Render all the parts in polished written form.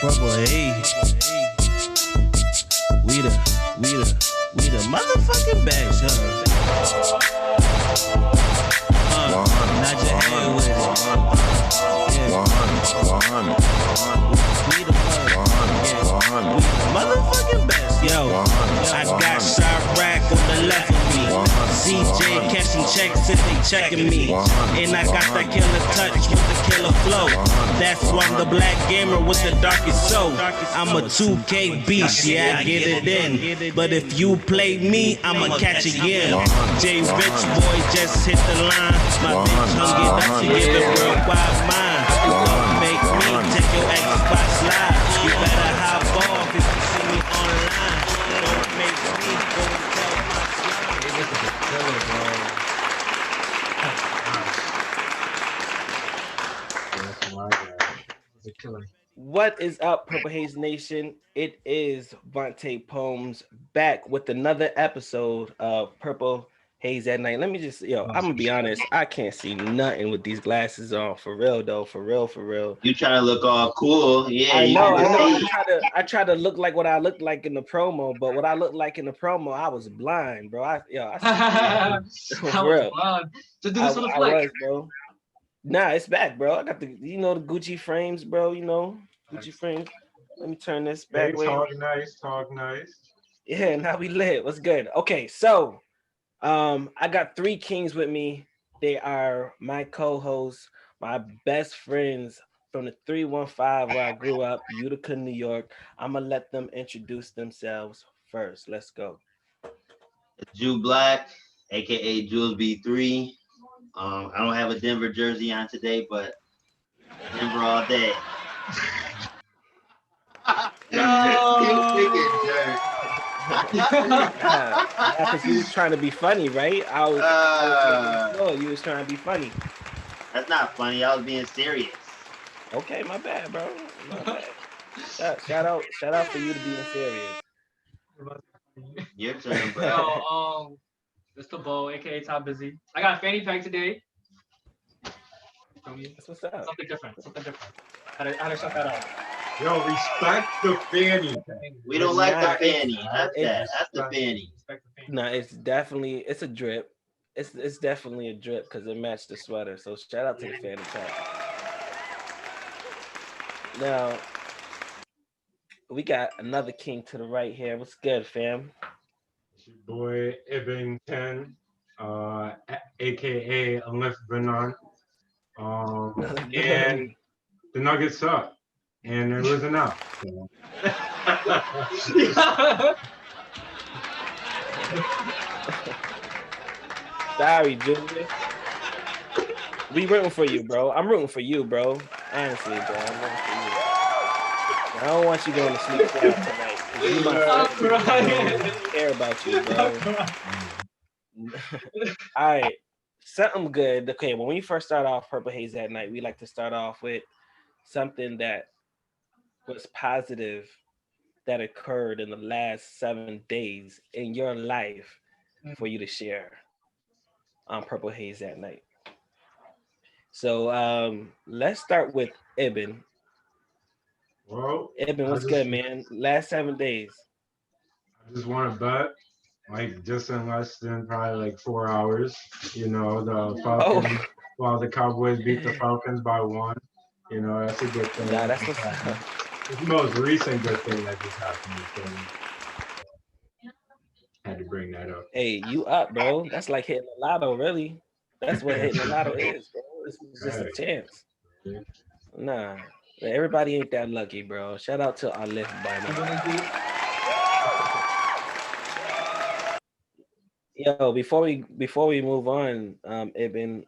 PurpleHaze. We the motherfucking best, huh? Not your head with it. We the motherfucking best, yo. I got Chirac on the left of me. CJ cashing checks if they checking me. And I got that killer touch with the killer flow. That's why I'm the black gamer with the darkest soul. I'm a 2K beast, yeah, I get it in. But if you play me, I'ma catch again. J Rich boy just hit the line. My bitch hung it up to give it worldwide mine. Don't make me take your Xbox live. You better hop off if you see me online. Don't make me go and tell my slime. This is a killer, bro. That's my guy. It's a killer. What is up, PurpleHaze Nation? It is Vontae Poems back with another episode of PurpleHaze at Night. Let me just, I'm gonna be honest. I can't see nothing with these glasses on. For real, though. For real. You trying to look all cool? Yeah, I know. I try to look like what I looked like in the promo, but what I looked like in the promo, I was blind, bro. I for real. Just do this on the flick. I was, bro. Nah, it's back, bro. I got the, the Gucci frames, bro. Gucci frames. Let me turn this back. Hey, talk nice. Yeah, now we lit. What's good? Okay, so I got three kings with me. They are my co-hosts, my best friends from the 315 where I grew up, Utica, New York. I'm gonna let them introduce themselves first. Let's go. Jew Black, aka Jules B3. I don't have a Denver jersey on today, but Denver all day. Because you was trying to be funny, right? You was trying to be funny. That's not funny. I was being serious. Okay, my bad, bro. My bad. Shout out for you to being serious. Your turn, bro. Yo, it's Tabo, aka Top Busy. I got a fanny pack today. That's what's up. Something different. How to shut that out? Yo, respect the fanny. We don't like the fanny. That's the fanny. No, it's a drip. It's definitely a drip because it matched the sweater. So shout out to the fanny pack. Now we got another king to the right here. What's good, fam? It's your boy Ibn 10, aka Alif Benon. And the Nuggets suck. And they're losing out. Sorry, Julius. We rooting for you, bro. I'm rooting for you, bro. Honestly, bro. I'm rooting for you. I don't want you going to sleep tonight. You I care about you, bro. All right. Something good. Okay, when we first start off PurpleHaze at Night, we like to start off with something that was positive that occurred in the last 7 days in your life for you to share on PurpleHaze at Night. So let's start with Ibn. Well, Ibn, what's good, man? Last 7 days. I just want to bet, like, just in less than probably like 4 hours, the Falcons, while the Cowboys beat the Falcons by 1, that's a good thing. Nah, that's what's up. It's the most recent good thing that just happened. So had to bring that up. Hey, you up, bro? That's like hitting a lotto, really. That's what hitting a lotto is, bro. It's just a chance. Nah, everybody ain't that lucky, bro. Shout out to Alif Barney. Yo, before we move on, Ibn,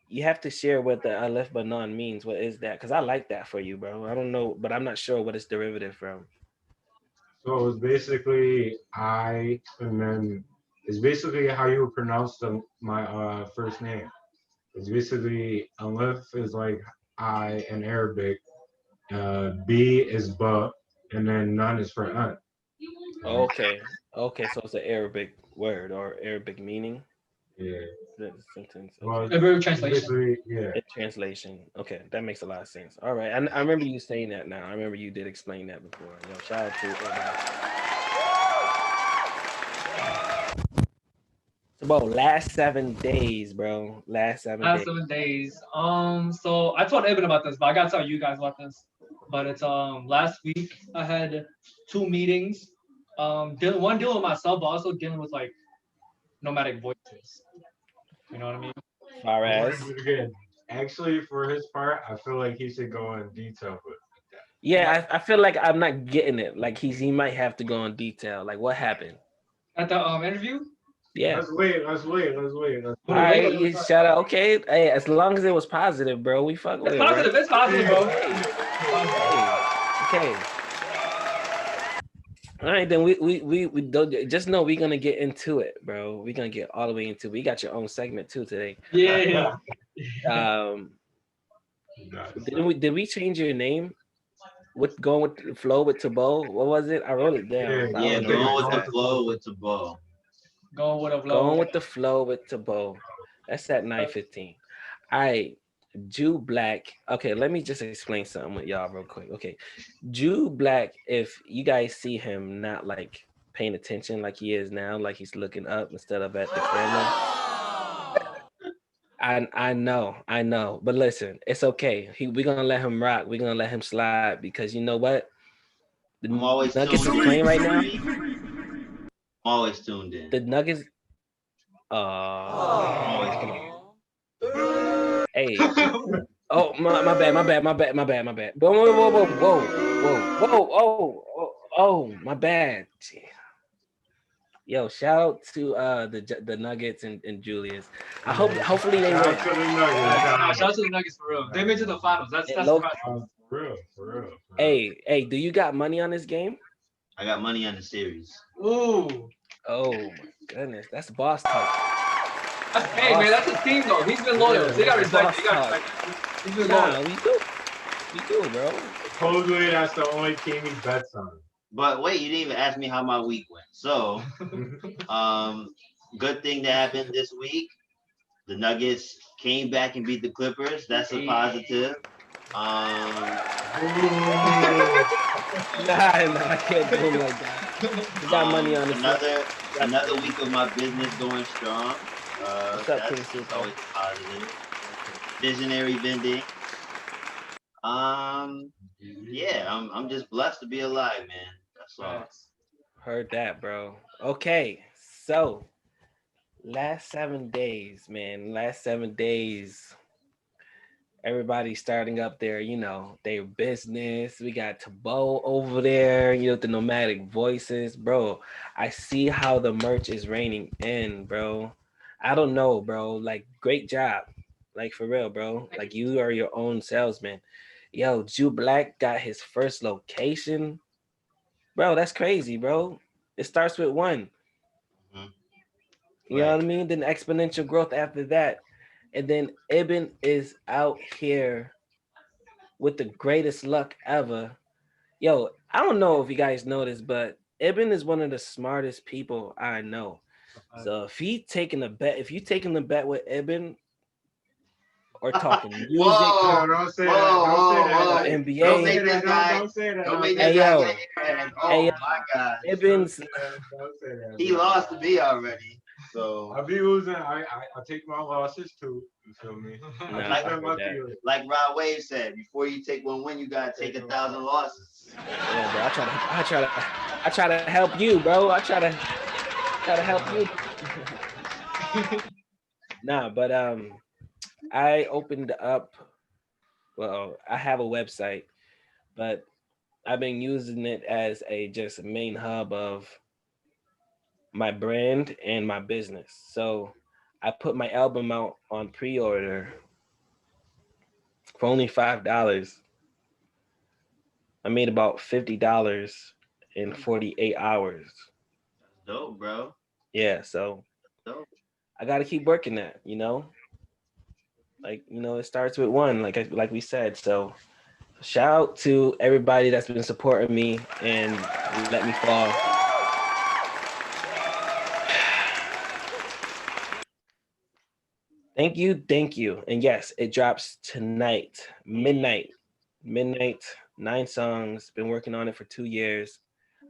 you have to share what the Alif Banan means. What is that? Because I like that for you, bro. I don't know, but I'm not sure what it's derivative from. So it's basically I, and then it's basically how you would pronounce my first name. It's basically Alif is like I in Arabic, B is ba, and then Nun is for Okay, so it's an Arabic word or Arabic meaning. Yeah. The sentence. Well, A very translation. basically, yeah. In translation. Okay, that makes a lot of sense. All right, I remember you saying that now. I remember you did explain that before. Yo, shout out to So, bro, last 7 days, bro. Last 7 days. 7 days. So I told Ibn about this, but I gotta tell you guys about this. But it's last week I had 2 meetings. One dealing with myself, but also dealing with like nomadic voices. You know what I mean? Far I as. wonder again. Actually, for his part, I feel like he should go in detail with that. Yeah, I feel like I'm not getting it. Like he might have to go in detail. Like what happened? At the interview. Yeah. Let's wait. All right, you shout out. Okay, hey, as long as it was positive, bro, we fuck with It's it, right? positive. It's positive, bro. Okay. All right, then we don't just know we're gonna get into it, bro. We're gonna get all the way into it. We got your own segment too today. Yeah. Did we change your name? With going with the flow with Tabo? What was it? I wrote it down. Yeah, Yeah, I don't know. going with the flow with Tabo. Going with a flow. Going with the flow with Tabo. That's at 9:15. All right. Jew Black. Okay, let me just explain something with y'all real quick. Okay. Jew Black, if you guys see him not like paying attention like he is now, like he's looking up instead of at the camera. I know. But listen, it's okay. We're gonna let him rock. We're gonna let him slide because you know what? The I'm always Nuggets is tuned in. playing right now. I'm always tuned in. The Nuggets. Always tuned in. Hey. Oh, my bad. Whoa, my bad. Yo, shout out to the Nuggets and Julius. Hopefully they win. Shout out to the Nuggets for real. They made it to the finals. That's For real. Hey, do you got money on this game? I got money on the series. Ooh. Oh my goodness, that's boss talk. Hey man, that's his team though. He's been loyal. They got respect. He's been loyal. We do, bro. Supposedly that's the only team he bets on. But wait, you didn't even ask me how my week went. So, good thing that happened this week. The Nuggets came back and beat the Clippers. That's a positive. Nah, I can't do him like that. You got money on the another week of my business going strong. What's up, that's King Super? always positive. Visionary vending. Yeah, I'm just blessed to be alive, man. That's all. Heard that, bro. Okay, so last 7 days, man. Last 7 days. Everybody's starting up their, their business. We got Tabo over there, the nomadic voices. Bro, I see how the merch is raining in, bro. I don't know, bro. Like, great job. Like, for real, bro. Like, you are your own salesman. Yo, Jew Black got his first location. Bro, that's crazy, bro. It starts with one. Mm-hmm. You know what I mean? Then exponential growth after that. And then Ibn is out here with the greatest luck ever. Yo, I don't know if you guys know this, but Ibn is one of the smartest people I know. So if you taking the bet with Ibn or talking music, don't say that. NBA, Don't make this guy. Don't say that. Don't make Hey, this guy yo. get ahead. Oh Hey, yo. my God. Ibn's Don't say that. He lost to me already. So I'll be losing. I take my losses too. You feel me? like Rod Wave said, before you take one win, you gotta take 1,000 losses. Yeah, bro. I try to help you, bro. I try to help you. Nah, but I opened up. Well, I have a website, but I've been using it as a main hub of my brand and my business. So I put my album out on pre-order for only $5. I made about $50 in 48 hours. Dope, bro. Yeah, so Dope. I got to keep working that, Like, it starts with one, like we said. So shout out to everybody that's been supporting me and let me fall. Thank you, thank you. And yes, it drops tonight, midnight, 9 songs. Been working on it for 2 years.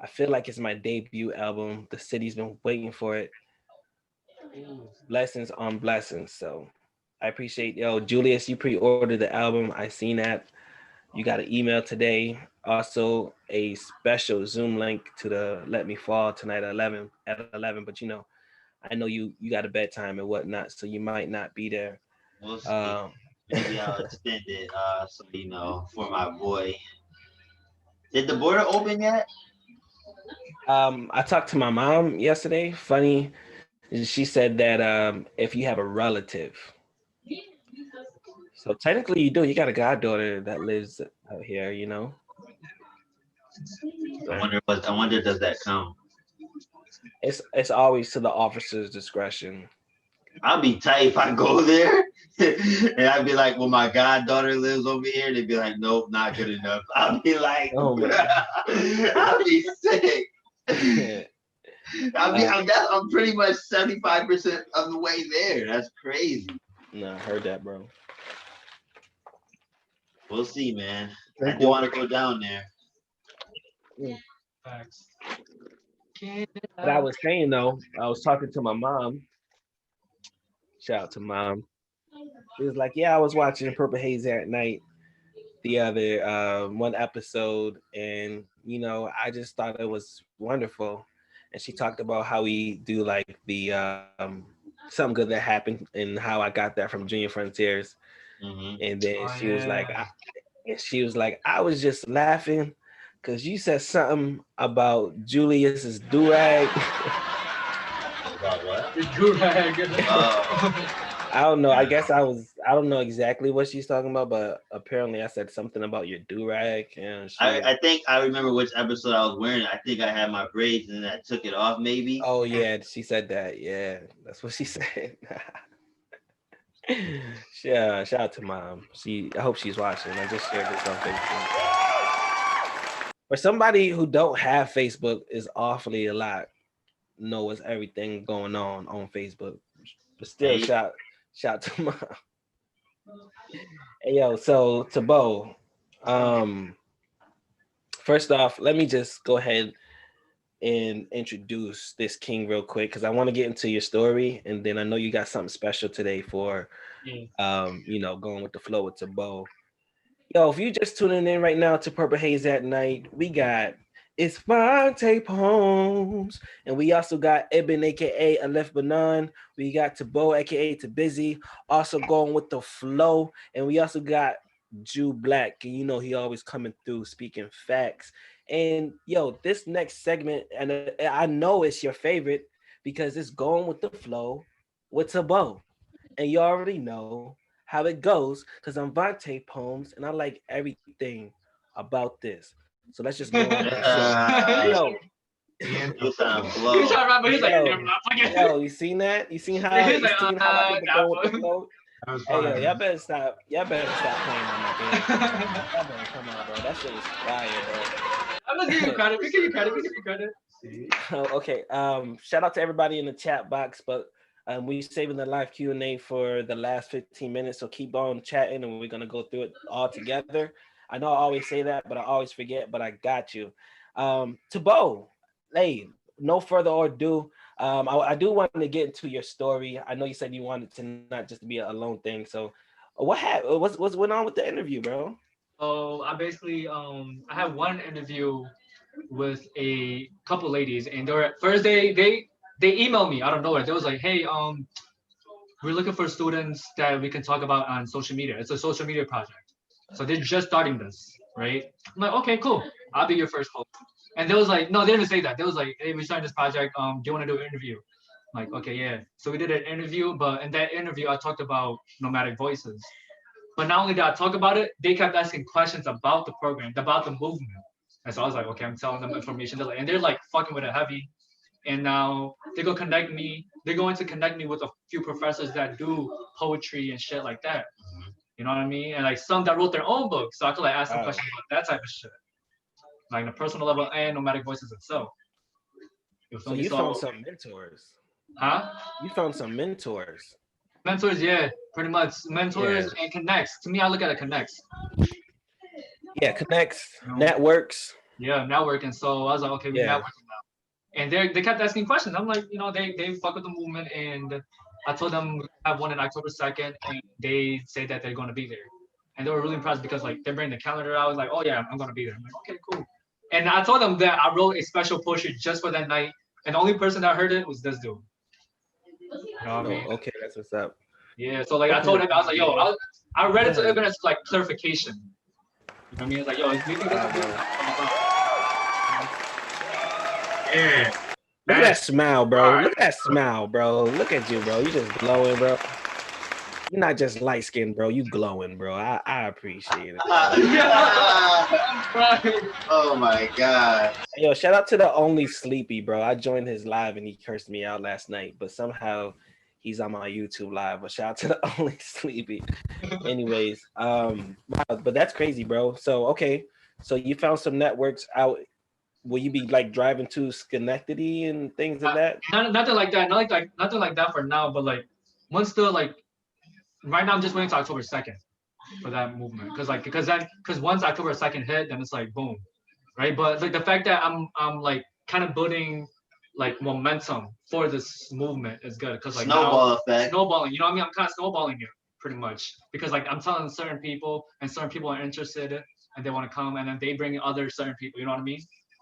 I feel like it's my debut album. The city's been waiting for it. Blessings on blessings. So I appreciate Julius, you pre-ordered the album. I seen that. You got an email today. Also a special Zoom link to the Let Me Fall tonight at 11. But I know you got a bedtime and whatnot, so you might not be there. We'll see. Um, Maybe I'll extend it. So for my boy. Did the border open yet? I talked to my mom yesterday. Funny, she said that if you have a relative, so technically you do. You got a goddaughter that lives out here. So I wonder does that count? it's always to the officer's discretion. I'll be tight if I go there. And I'd be like, well, my goddaughter lives over here. They'd be like, nope, not good enough. I'll be like, Oh my I'll be sick. God. I'm pretty much 75% of the way there. That's crazy. No, I heard that, bro. We'll see, man. I do want to go down there. Facts. But I was saying though, I was talking to my mom. Shout out to mom. She was like, "Yeah, I was watching Purple Haze at night the other one episode, and I just thought it was wonderful." And she talked about how we do like the something good that happened and how I got that from Junior Frontiers. Mm-hmm. And then Yeah. she was like, I was just laughing because you said something about Julius's do rag. About what? The durag. I don't know. I guess I don't know exactly what she's talking about, but apparently I said something about your do rag. And I think I remember which episode I was wearing. I think I had my braids and then I took it off, maybe. Oh yeah, she said that. Yeah, that's what she said. Yeah, shout out to mom. I hope she's watching. I just shared this on Facebook. For somebody who don't have Facebook, is awfully a lot. Knows everything going on Facebook. But still, Hey. shout to mom. Hey yo, so Tabo, first off, let me just go ahead and introduce this king real quick because I want to get into your story, and then I know you got something special today for going with the flow with Tabo. Yo, if you just tuning in right now to Purple Haze at Night, we got it's Vontae Holmes, and we also got Ibn aka Aleph Banan. We got Tabo aka Busy, also going with the flow, and we also got Jew Black, and he always coming through speaking facts. And yo, this next segment, and I know it's your favorite because it's going with the flow with Tabo, and you already know how it goes because I'm Vontae Poems and I like everything about this. So let's just go on with the show. Yo, You sound He's slow. trying to rap, but he's like, yo, never mind. yo, you seen that? You seen how He's you like, seen how I get to go with the flow? That was Hey yo, fire. y'all better stop. Y'all better stop playing on my game. Y'all better come on, bro. That shit was fire, I'm gonna give you credit. We give you credit. We give you credit. See? bro. Okay. Shout out to everybody in the chat box, but we saving the live Q&A for the last 15 minutes, so keep on chatting and we're gonna go through it all together. I know I always say that, but I always forget, but I got you. Tabo, hey, no further ado. I do want to get into your story. I know you said you wanted to not just be a alone thing. So what's went on with the interview, bro? So I basically I had one interview with a couple ladies, and they were first they emailed me out of nowhere. They was like, hey, we're looking for students that we can talk about on social media. It's a social media project. So they're just starting this, right? I'm like, okay, cool. I'll be your first host. And they was like, no, they didn't say that. They was like, hey, we're starting this project. Do you want to do an interview? I'm like, okay, yeah. So we did an interview, but in that interview, I talked about nomadic voices. But not only did I talk about it, they kept asking questions about the program, about the movement. And so I was like, okay, I'm telling them information. And they're like fucking with it heavy. And now they're going to connect me with a few professors that do poetry and shit like that. You know what I mean? And like some that wrote their own books. So I could like ask them questions about that type of shit. Like on a personal level and nomadic voices itself. So you found some mentors. Huh? You found some mentors. Mentors, yeah, pretty much. Mentors and connects. To me, I look at it connects. Yeah, connects, You know? networks. Yeah, networking. So I was like, okay, we networking now. And they kept asking questions. I'm like, they fuck with the movement, and I told them we have one on October 2nd, and they say that they're gonna be there. And they were really impressed because like they're bringing the calendar. I was like, oh yeah, I'm gonna be there. I'm like, okay, cool. And I told them that I wrote a special poster just for that night, and the only person that heard it was this dude. You know what I mean? Okay, that's what's up. Yeah, so like I told him, I was like, yo, I read it to Ibn as like clarification. You know what I mean? It's like, yo, if you think this is Yeah. Look at that smile, bro. Look at that smile, bro. Look at you, bro. You just glowing, bro. You're not just light skinned, bro. You glowing, bro. I appreciate it. Oh my God. Yo, shout out to the Only Sleepy, bro. I joined his live and he cursed me out last night, but somehow he's on my YouTube live. But shout out to the Only Sleepy. Anyways, wow, but that's crazy, bro. So okay, so you found some networks out. Will you be like driving to Schenectady and things like that? Nothing like that. Nothing like that for now. But like once the like right now, I'm just waiting to October 2nd for that movement. Because once October 2nd hit, then it's like boom, right? But like the fact that I'm like kind of building like momentum for this movement is good because like snowball effect. Snowballing. You know what I mean? I'm kind of snowballing it pretty much because like I'm telling certain people and certain people are interested and they want to come and then they bring other certain people. You know what I mean?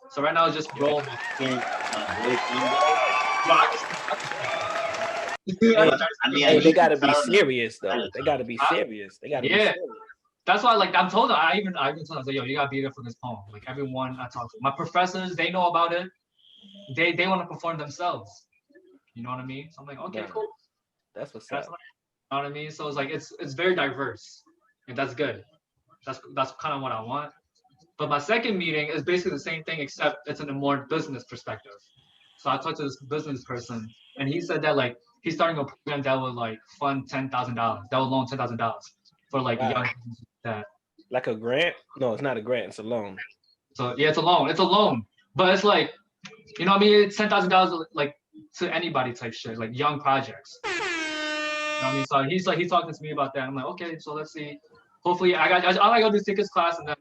So right now it's just roll. They gotta be serious though. They gotta be serious. They gotta be serious. That's why like I'm told them, I even told them, like, yo, you gotta be there for this poem. Like everyone I talk to. My professors, they know about it. They want to perform themselves. You know what I mean? So I'm like, okay, cool. That's what's up. You know what I mean? So it's like it's very diverse. And that's good. That's kind of what I want. But my second meeting is basically the same thing, except it's in a more business perspective. So I talked to this business person, and he said that like he's starting a program that would like fund $10,000. That would loan $10,000 for like young that. Like a grant? No, it's not a grant. It's a loan. So yeah, it's a loan. It's a loan, but it's like, you know what I mean? It's $10,000 like to anybody type shit, like young projects. You know what I mean? So he's talking to me about that. I'm like, okay, so let's see. Hopefully, all I go do tickets class, and then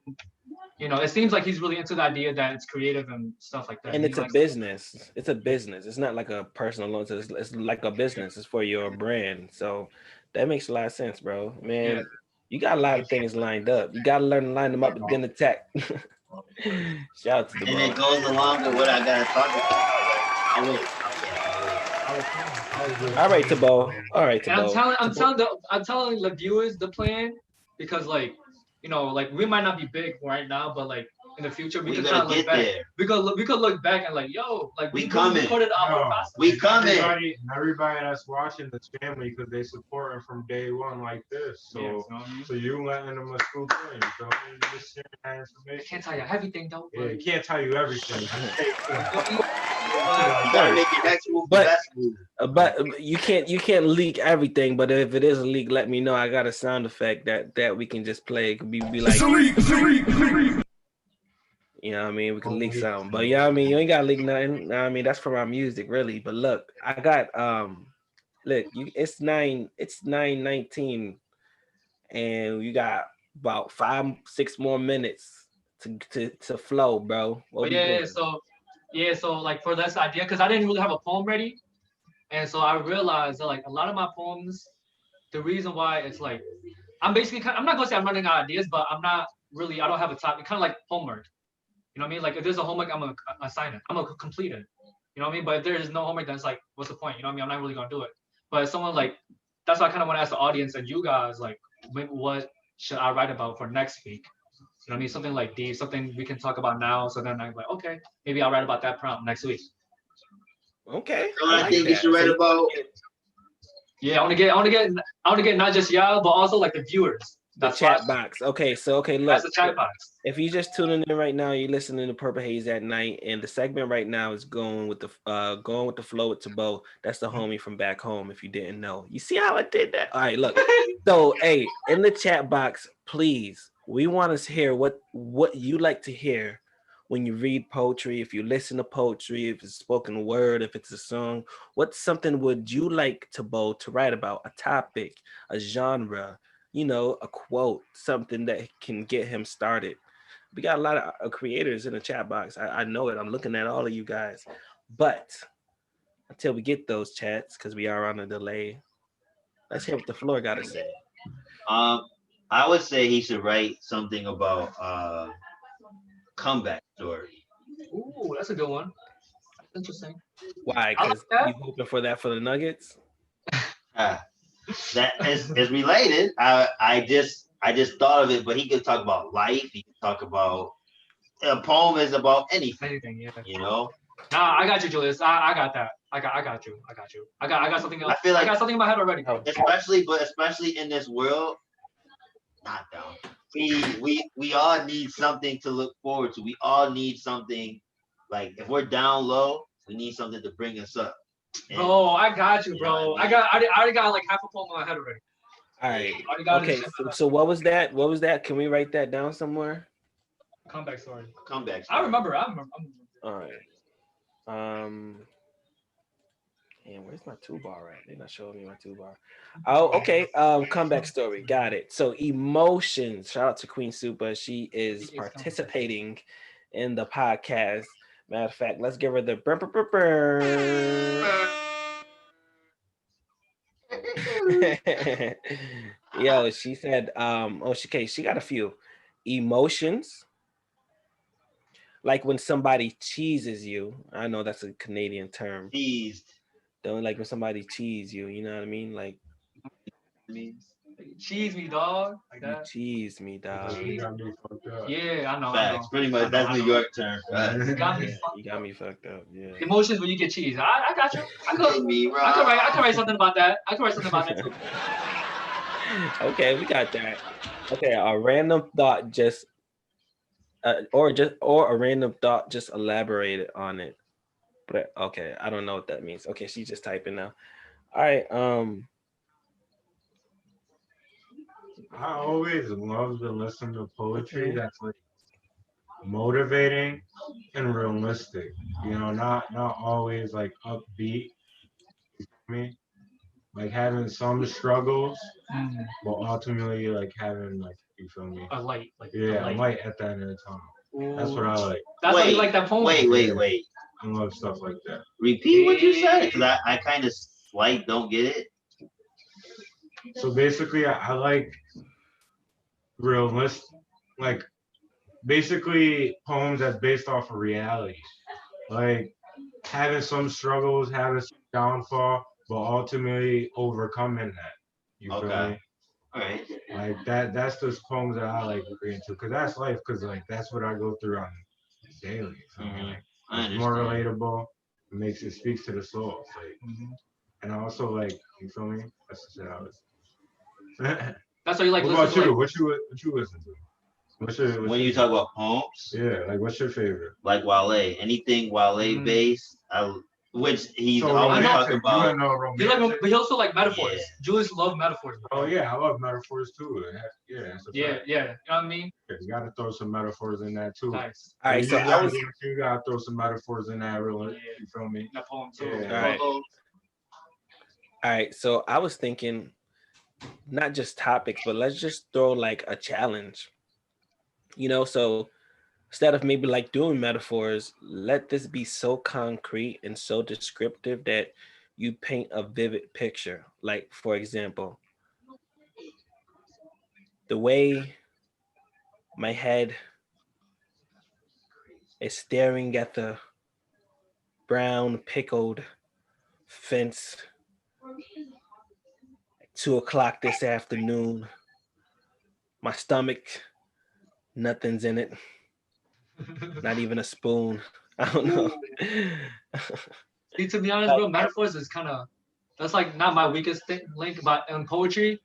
it seems like he's really into the idea that it's creative and stuff like that. And it's a business. It's a business. It's not like a personal loan. It's like a business. It's for your brand. So that makes a lot of sense, bro. Man, you got a lot of things lined up. You got to learn to line them up and then attack. Shout out to the bro. And it goes along with what I got to talk about. All right, Tabo. All right, Tabo. I'm telling the viewers the plan because like, like we might not be big right now, but like in the future we could kind of look back. There. We could look back and like, yo, like we coming. We coming. Everybody that's watching this family because they support it from day one like this. So so you letting them a scoop in. So just sharing that information. I can't tell you everything though. Yeah, you can't tell you everything. But you can't leak everything. But if it is a leak, let me know. I got a sound effect that we can just play. It could be like, it's a leak. You know what I mean? We can leak something. But yeah, I mean, you ain't gotta leak nothing. I mean, that's for my music, really. But look, I got it's 9:19, and you got about 5-6 more minutes to flow, bro. So like for this idea, because I didn't really have a poem ready, and so I realized that like a lot of my poems, the reason why it's like I'm not gonna say I'm running out of ideas, but I don't have a topic. Kind of like homework. You know what I mean? Like if there's a homework, I'm gonna assign it. I'm gonna complete it. You know what I mean? But if there is no homework, then it's like, what's the point? You know what I mean? I'm not really gonna do it. But if someone like, that's why I kind of want to ask the audience and you guys, like, what should I write about for next week? You know what I mean? Something like deep, something we can talk about now. So then I'm like, okay, maybe I'll write about that prompt next week. Okay. I think you should write about. Yeah, I want to get not just y'all, but also like the viewers. The chat box. Okay, look. That's the chat box. If you're just tuning in right now, you're listening to Purple Haze at Night, and the segment right now is going with the flow with Tabo. That's the homie from back home. If you didn't know, you see how I did that. All right, look. So, hey, in the chat box, please, we want to hear what you like to hear when you read poetry, if you listen to poetry, if it's spoken word, if it's a song, what's something would you like Tabo to write about? A topic, a genre, you know, a quote, something that can get him started. We got a lot of creators in the chat box. I know it. I'm looking at all of you guys. But until we get those chats, because we are on a delay, let's hear what the floor got to say. I would say he should write something about comeback story. Ooh, that's a good one. Interesting. Why? I like Because that. you hoping for that for the Nuggets? That is related. I just thought of it, but he could talk about life. He could talk about a poem is about anything. Anything, yeah. You know. Nah, I got you, Julius. I got that. I got you. I got something else. I feel like I got something in my head already. especially in this world, not down. We all need something to look forward to. We all need something, like if we're down low, we need something to bring us up. Bro, I got you, bro. I already got like half a poem in my head already. All right. Okay. So what was that? What was that? Can we write that down somewhere? Comeback story. Comeback. I remember. All right. And where's my toolbar at? They're not showing me my toolbar. Oh, okay. Comeback story. Got it. So emotions. Shout out to Queen Super. She is participating in the podcast. Matter of fact, let's give her the burr, burr, burr. Yo, she said, she got a few emotions. Like when somebody cheeses you. I know that's a Canadian term. Teased. Don't like when somebody cheese you, you know what I mean? Like, cheese me, dog. Like that. You cheese me, dog. Yeah, I know. Facts. Pretty much. That's New York term. You got me fucked up. Yeah. Emotions when you get cheese. I got you. I could write something about that. I could write something about that too. Okay, we got that. Okay, a random thought just or a random thought just elaborated on it. But okay, I don't know what that means. Okay, she's just typing now. All right. I always love to listen to poetry that's like motivating and realistic. You know, not always like upbeat. You feel me? Like having some struggles, but ultimately like having like, you feel me? A light, like a light at the end of the tunnel. Ooh. That's what I like. That's why you like that poem. Wait. I love stuff like that. Repeat what you said, because I kind of don't get it. So basically, I like realistic, like basically poems that's based off of reality. Like having some struggles, having some downfall, but ultimately overcoming that. You feel me? All right. Like that's those poems that I like reading to, because that's life, because like that's what I go through on daily. So like, it's more relatable. It speaks to the soul. Like, and I also like, you feel me? That's the shit I was. That's what you like. What about you? What you listen to? What's when you talk about poems? Yeah, like what's your favorite? Like Wale, anything Wale based. Which he's always talking about. But he also like metaphors. Yeah. Julius loves metaphors. Bro. Oh yeah, I love metaphors too. Yeah. You know what I mean? Yeah, you gotta throw some metaphors in that too. Nice. All right, you gotta throw some metaphors in that, really. You feel me? That poem too. Yeah. All right, so I was thinking, not just topics, but let's just throw like a challenge. You know, so instead of maybe like doing metaphors, let this be so concrete and so descriptive that you paint a vivid picture. Like, for example, the way my head is staring at the brown pickled fence at 2:00 this afternoon. My stomach, nothing's in it. Not even a spoon. I don't know. See, to be honest, bro, metaphors is that's like not my weakest link, but in poetry,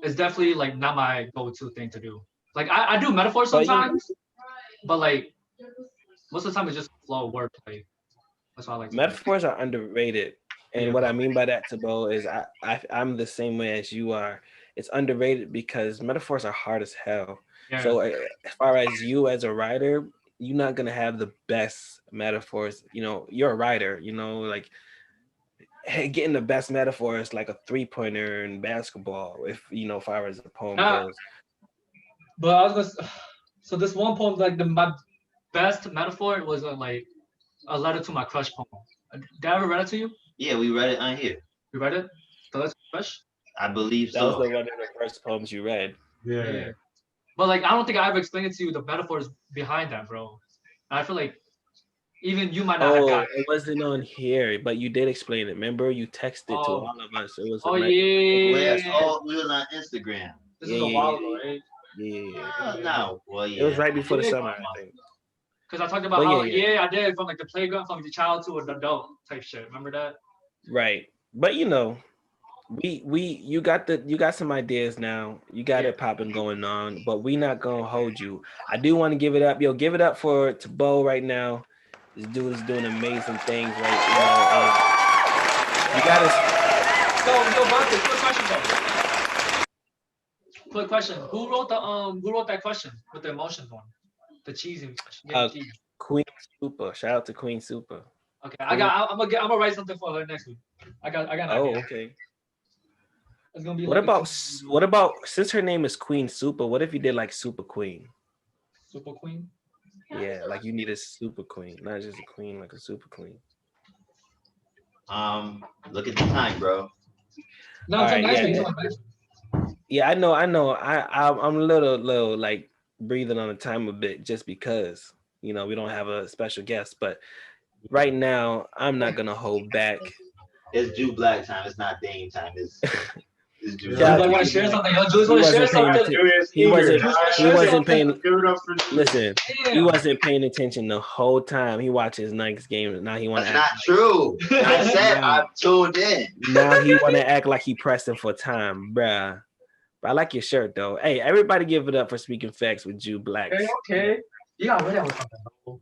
it's definitely like not my go-to thing to do. Like I do metaphors sometimes, but like most of the time it's just flow wordplay. That's why I like metaphors are underrated. And what I mean by that, Tabo, is I'm the same way as you are. It's underrated because metaphors are hard as hell. Yeah. So as far as you as a writer, you're not gonna have the best metaphors. You know, you're a writer. You know, like hey, getting the best metaphor is like a 3-pointer in basketball. If you know, if I was a poem goes. But I was gonna. So this one poem, like my best metaphor was like a letter to my crush poem. Did I ever read it to you? Yeah, we read it on here. You read it? The letter to my crush. I believe That was so. the one of the first poems you read. Yeah. But like, I don't think I ever explained it to you, the metaphors behind that, bro. And I feel like even you might not have got it wasn't on here, but you did explain it. Remember, you texted to all of us. It was. We was on Instagram. This is a while ago, right? Yeah. No, well, yeah. It was right before the summer, I think. Because I talked about how I did from like the playground, from the child to an adult type shit. Remember that? Right, but you know, you got some ideas now. You got it popping going on, but we not gonna hold you. I do want to give it up, give it up for Tabo right now. This dude is doing amazing things, right? You know, you gotta. So, Bronte, quick question though. Quick question: Who wrote that question with the emotions one? The cheesy. Queen Super. Shout out to Queen Super. Okay, I'm gonna write something for her next week. I got an idea. Okay. It's gonna be. What about since her name is Queen Super? What if you did like Super Queen? Super Queen. Yeah, like you need a super queen, not just a queen, like a super queen. Look at the time, bro. No, yeah, I know. I'm a little like breathing on the time a bit just because you know we don't have a special guest, but right now I'm not gonna hold back. It's Jew Black time. It's not Dame time. It's Jew. I want to share something. Jews want to share something. He wasn't paying. Listen, he wasn't paying attention the whole time. He watched his Nike's game. Now he want to. That's not true. I said I'm tuned in. Now he want to act like he pressing for time, bruh. But I like your shirt though. Hey, everybody, give it up for Speaking Facts with Jew Black. Okay. You got rid of something.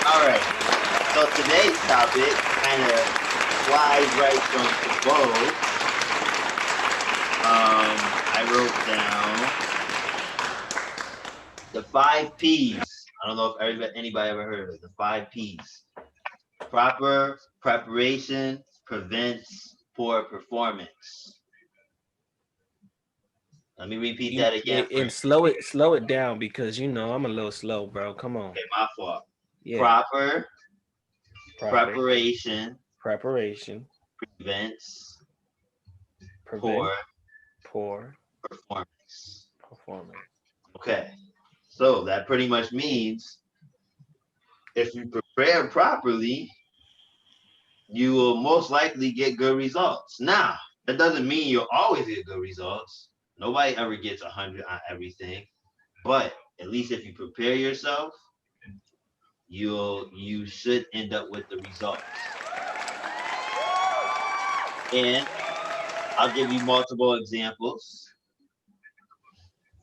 All right. So today's topic kind of flies right from the bow. I wrote down the 5 P's. I don't know if anybody ever heard of it. The 5 P's. Proper preparation prevents poor performance. Let me repeat that again. And slow it down because you know I'm a little slow, bro. Come on. Okay, my fault. Yeah. Proper preparation prevents poor performance. Okay. So that pretty much means if you prepare properly, you will most likely get good results. Now, that doesn't mean you'll always get good results. Nobody ever gets 100 on everything. But at least if you prepare yourself, you should end up with the results. And I'll give you multiple examples.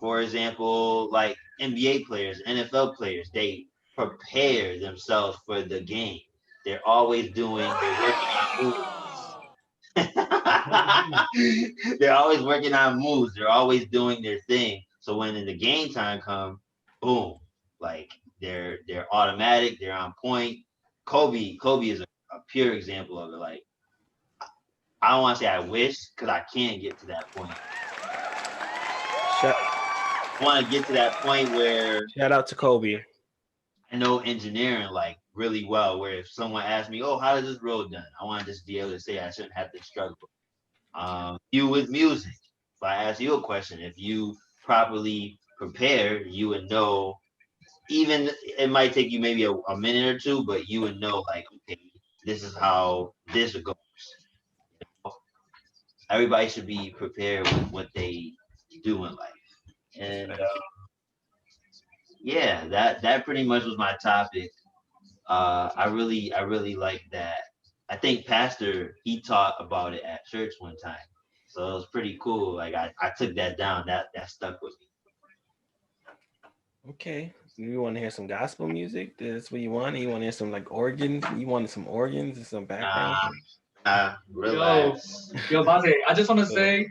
For example, like NBA players, NFL players, they prepare themselves for the game. They're always they're working on moves. They're always working on moves. They're always doing their thing. So when in the game time comes, boom, like they're automatic, they're on point. Kobe is a pure example of it. Like, I don't want to say I wish, because I can't get to that point. I want to get to that point where shout out to Kobe. I know engineering like really well, where if someone asks me, oh, how is this road done? I want to just be able to say I shouldn't have to struggle. You with music, if I ask you a question, if you properly prepare, you would know, even it might take you maybe a minute or two, but you would know like, okay, this is how this goes. Everybody should be prepared with what they do in life. And yeah, that pretty much was my topic. I really like that. I think Pastor, he taught about it at church one time. So it was pretty cool. Like I took that down. That stuck with me. Okay. You want to hear some gospel music? That's what you want? You want to hear some like organs? You wanted some organs and some background? Relax. Yo, Bate, I just want to say,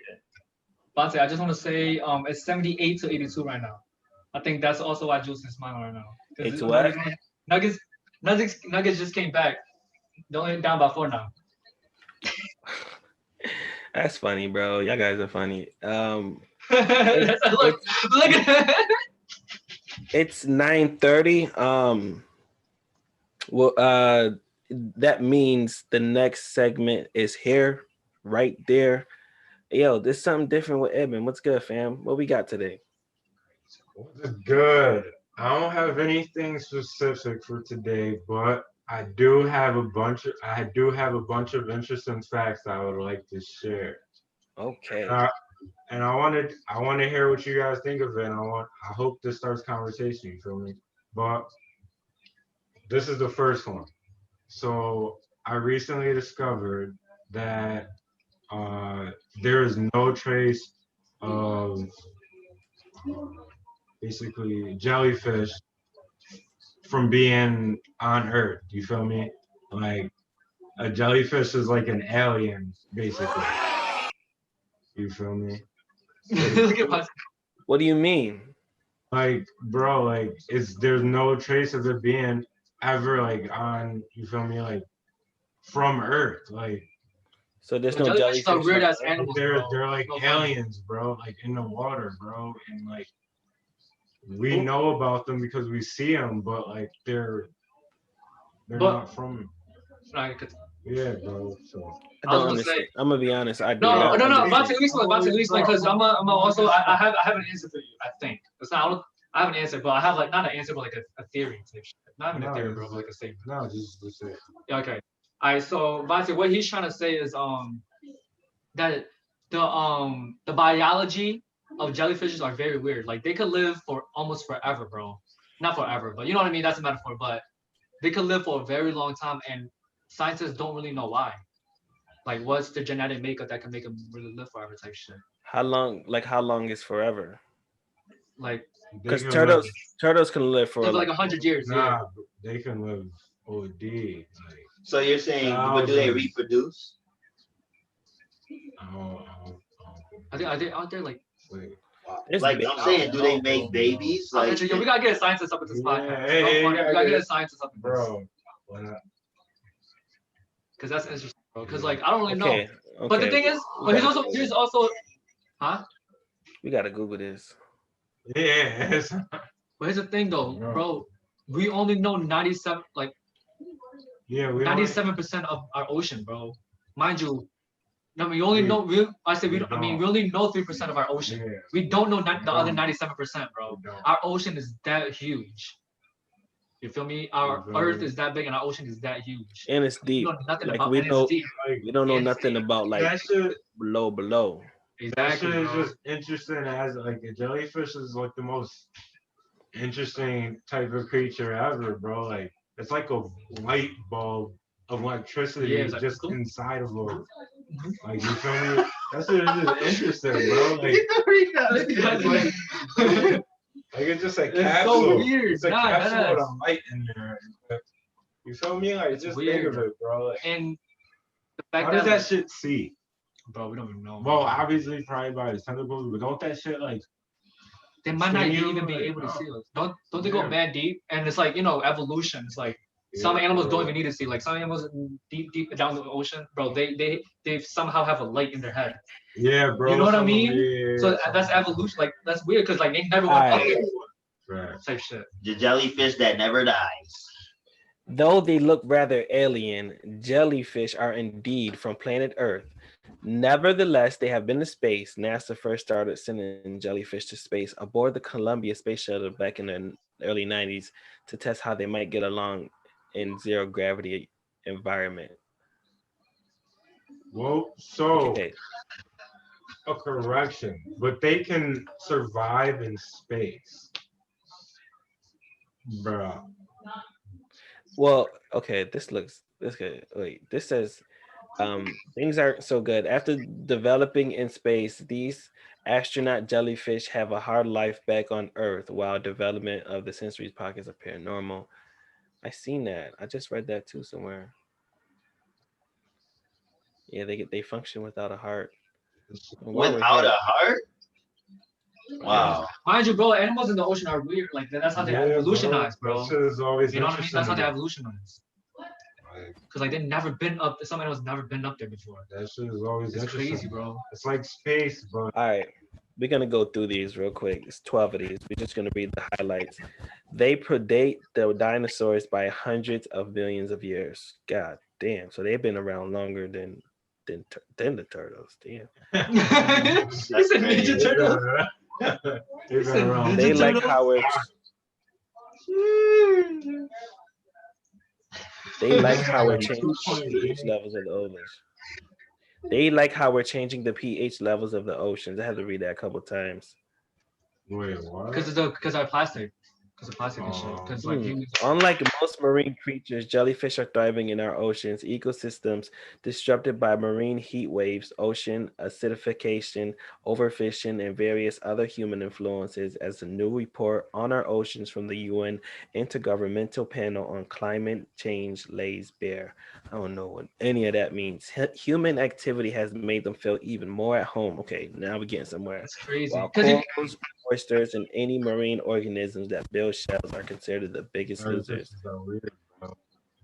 Vontae, I just want to say it's 78 to 82 right now. I think that's also why Juice is smiling right now. It's what? Nuggets just came back. They're only down by 4 now. That's funny, bro. Y'all guys are funny. Look at that. It's 9:30. Well, that means the next segment is here, right there. Yo, there's something different with Edmund. What's good, fam? What we got today? What's good? I don't have anything specific for today, but I do have a bunch of interesting facts I would like to share. Okay. And I want to hear what you guys think of it. And I hope this starts conversation. You feel me? But this is the first one. So I recently discovered that there is no trace of basically jellyfish from being on Earth. You feel me? Like a jellyfish is like an alien, basically. You feel me? Look at my. What do you mean? Like, bro, like there's no trace of it being ever like on. You feel me? Like from Earth, like. So there's Well, no jellyfish jellyfish. are weird ass animals. They're like No aliens, bro. Like in the water, bro, and like we know about them because we see them, but like they're not from. Yeah, bro. So I don't understand. I'm gonna be honest. I do no. not Vontae, understand. let me explain, because I'm also I have an answer for you. I think it's not. I have an answer, but I have like not an answer, but like a theory type shit. Not even a theory, bro, but like a statement. No, just say it. Yeah, okay. All right. So Vontae, what he's trying to say is that the biology of jellyfishes are very weird. Like they could live for almost forever, bro. Not forever, but you know what I mean. That's a metaphor, but they could live for a very long time, and scientists don't really know why. Like, what's the genetic makeup that can make them really live forever type shit? How long? Like how long is forever? Like, because turtles can live for like 100 years. Nah, they can live OD. Like, so you're saying, but do they reproduce? I think aren't they like? Wait. Like I'm saying, do they make babies? Like, yo, we gotta get a scientist up at this podcast. Hey, we gotta get a scientist up, bro. Why not? Because that's interesting, bro. Because like I don't really know. Okay. But the thing is, but here's also, huh? We gotta Google this. Yeah. But here's the thing, though, bro. We only know 97, like. Yeah, we 97% of our ocean, bro. Mind you, I mean, we only know. We only know 3% of our ocean. Yeah. We don't know the other 97%, bro. Our ocean is that huge. You feel me? Our Earth is that big, and our ocean is that huge. And it's deep. We know nothing like about. We don't know and nothing about like below. Exactly. That shit is just interesting. As like a jellyfish is like the most interesting type of creature ever, bro. Like it's like a light bulb of electricity just inside of a. Like you feel me? That's what it is interesting, bro. Like it's just a capsule. So weird. It's a capsule with a light in there. You feel me? Like just think of it, bro. Like, and the fact how does that shit see? Bro, we don't even know. Well, obviously probably by the tentacles, but don't that shit like they might not even be able to see us. Don't they go mad deep? And it's like, evolution. It's like some animals don't even need to see. Like some animals deep down the ocean, bro, they somehow have a light in their head. Yeah, bro. You know what I mean? So that's evolution. Like that's weird because like they never went up there. Type shit. The jellyfish that never dies. Though they look rather alien, jellyfish are indeed from planet Earth. Nevertheless, they have been to space. NASA first started sending jellyfish to space aboard the Columbia space shuttle back in the early 90s to test how they might get along in zero gravity environment. Well, so a correction, but they can survive in space, bro. Well, okay, this good. Wait, this says things aren't so good. After developing in space, these astronaut jellyfish have a hard life back on Earth while development of the sensory pockets appear normal. I seen that. I just read that too somewhere. Yeah, they function without a heart. Without a heart? Wow. Mind you, bro, animals in the ocean are weird. Like that's how they evolutionize, bro. That shit is always You know what I mean? That's how they interesting. evolutionize. Cause like they've never been up. Some animals never been up there before. That shit is always It's interesting. crazy, bro. It's like space, but All right, we're gonna go through these real quick. It's 12 of these. We're just gonna read the highlights. They predate the dinosaurs by hundreds of millions of years. God damn! So they've been around longer than the turtles. Damn. He said Ninja Turtle. they've been around. They Ninja like Turtles? how we're. They like how we're changing the pH levels of the oceans. They like how we're changing the pH levels of the oceans. I had to read that a couple times. Wait, what? Because of plastic. Because of plastic and shit. Because like humans. Unlike most marine creatures, jellyfish are thriving in our oceans. Ecosystems disrupted by marine heat waves, ocean acidification, overfishing, and various other human influences, as a new report on our oceans from the UN Intergovernmental Panel on Climate Change lays bare. I don't know what any of that means. Human activity has made them feel even more at home. Okay, now we're getting somewhere. It's crazy. While corals, oysters, and any marine organisms that build shells are considered the biggest losers.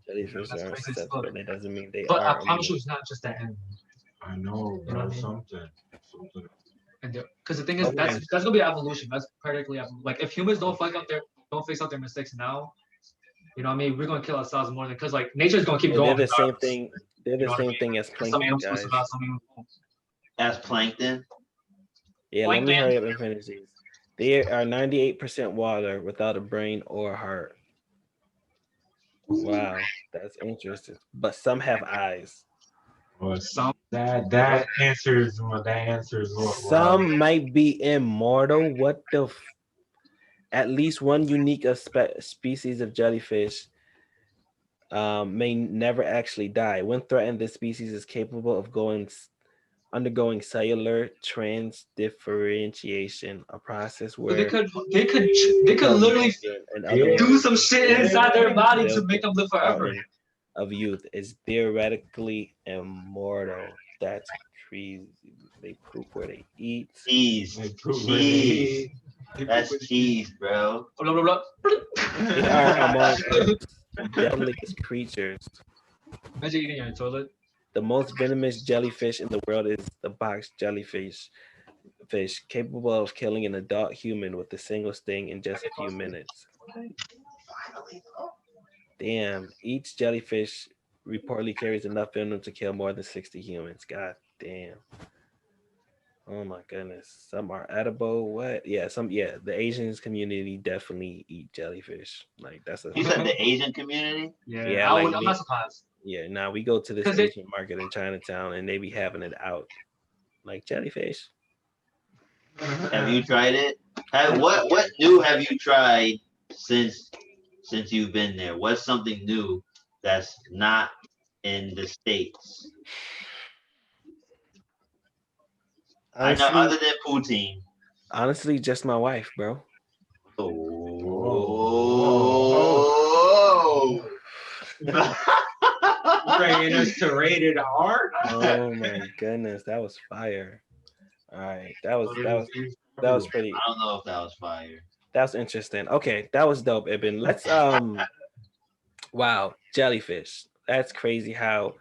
Jellyfish are accessible. That doesn't mean they But are. I promise you, it's not just that animal. I know, You know what I mean? something. And because the thing is, that's gonna be evolution. That's practically like if humans don't fix up their mistakes now, you know what I mean? We're gonna kill ourselves more than because like nature's gonna keep going. They're the same thing. They're the same thing as Some plankton, animals guys. survive, some animals won't. As plankton. Yeah, let me hurry up and finish these. They are 98% water without a brain or a heart. Wow, that's interesting. But some have eyes. Well, that answers what. Some might be immortal. What the? At least one unique species of jellyfish may never actually die. When threatened, this species is capable of undergoing cellular transdifferentiation, a process So where they could literally do some shit inside their body to make them live forever. Of youth is theoretically immortal. That's crazy. They poop where they eat. Cheese. That's cheese, bro. Blah, blah, blah. They are among the deadliest creatures. Imagine eating your toilet. The most venomous jellyfish in the world is the box jellyfish, capable of killing an adult human with a single sting in just a few minutes. Damn, each jellyfish reportedly carries enough venom to kill more than 60 humans. God damn. Oh my goodness. Some are edible. What? Yeah, the Asians community definitely eat jellyfish. Like that's a. You said the Asian community? Yeah, I'm not surprised. Yeah, now we go to this Asian market in Chinatown and they be having it out. Like jellyfish. Have you tried it? What new have you tried since you've been there? What's something new that's not in the States? Honestly, I know other than poutine. Honestly, just my wife, bro. Oh. Bringing us to rated R. Oh my goodness, that was fire. All right, that was pretty. I don't know if that was fire. That's interesting. Okay, that was dope, Ibn. Let's wow, jellyfish. That's crazy how